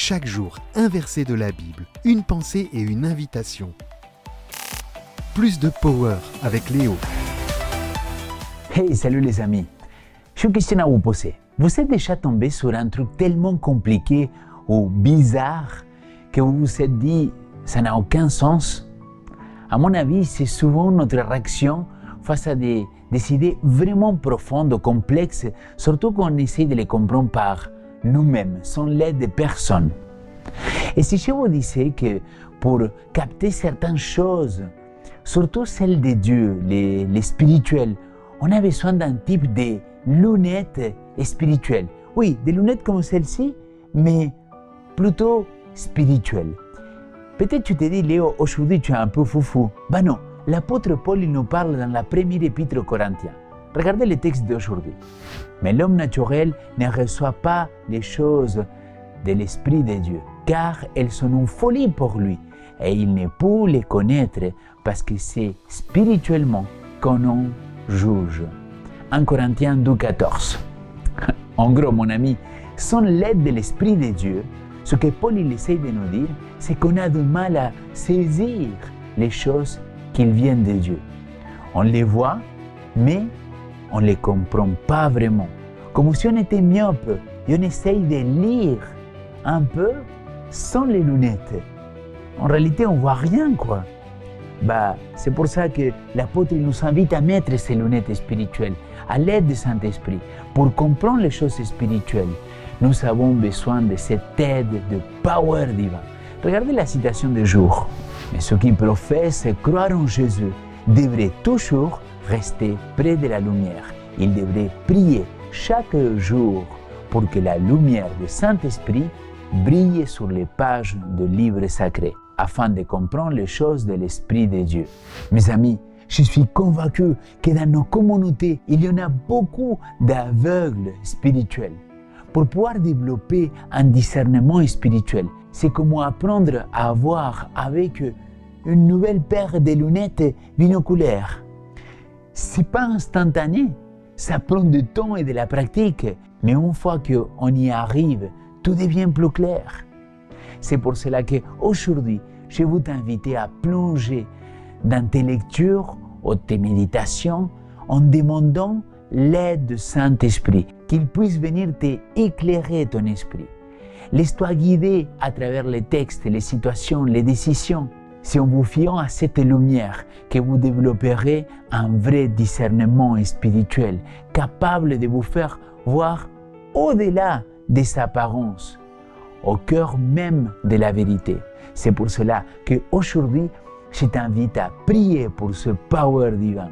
Chaque jour, un verset de la Bible, une pensée et une invitation. Plus de power avec Léo. Hey, salut les amis. J'ai une question à vous poser. Vous êtes déjà tombé sur un truc tellement compliqué ou bizarre que vous vous êtes dit « ça n'a aucun sens ». À mon avis, c'est souvent notre réaction face à des idées vraiment profondes ou complexes, surtout quand on essaie de les comprendre par nous-mêmes, sans l'aide de personne. Et si je vous disais que pour capter certaines choses, surtout celles de Dieu, les spirituelles, on a besoin d'un type de lunettes spirituelles. Oui, des lunettes comme celle-ci, mais plutôt spirituelles. Peut-être tu te dis, Léo, aujourd'hui tu es un peu foufou. Ben non, l'apôtre Paul il nous parle dans la première épître aux Corinthiens. Regardez le texte d'aujourd'hui. Mais l'homme naturel ne reçoit pas les choses de l'Esprit de Dieu, car elles sont une folie pour lui, et il ne peut les connaître parce que c'est spirituellement qu'on en juge. 1 Corinthiens 12:14. En gros, mon ami, sans l'aide de l'Esprit de Dieu, ce que Paul il essaie de nous dire, c'est qu'on a du mal à saisir les choses qui viennent de Dieu. On les voit, mais on ne les comprend pas vraiment. Comme si on était myope et on essaye de lire un peu sans les lunettes. En réalité, on ne voit rien, quoi. C'est pour ça que l'apôtre nous invite à mettre ces lunettes spirituelles à l'aide du Saint-Esprit. Pour comprendre les choses spirituelles, nous avons besoin de cette aide de power divin. Regardez la citation du jour. Mais ceux qui professent croire en Jésus devraient toujours rester près de la lumière. Ils devraient prier chaque jour pour que la lumière du Saint-Esprit brille sur les pages du livre sacré, afin de comprendre les choses de l'Esprit de Dieu. Mes amis, je suis convaincu que dans nos communautés, il y en a beaucoup d'aveugles spirituels. Pour pouvoir développer un discernement spirituel, c'est comme apprendre à voir avec une nouvelle paire de lunettes binoculaires. C'est pas instantané, ça prend du temps et de la pratique, mais une fois qu'on y arrive, tout devient plus clair. C'est pour cela qu'aujourd'hui, je veux t'inviter à plonger dans tes lectures ou tes méditations en demandant l'aide du Saint-Esprit, qu'il puisse venir t'éclairer ton esprit. Laisse-toi guider à travers les textes, les situations, les décisions. C'est en vous fiant à cette lumière que vous développerez un vrai discernement spirituel, capable de vous faire voir au-delà des apparences, au cœur même de la vérité. C'est pour cela qu'aujourd'hui, je t'invite à prier pour ce power divin.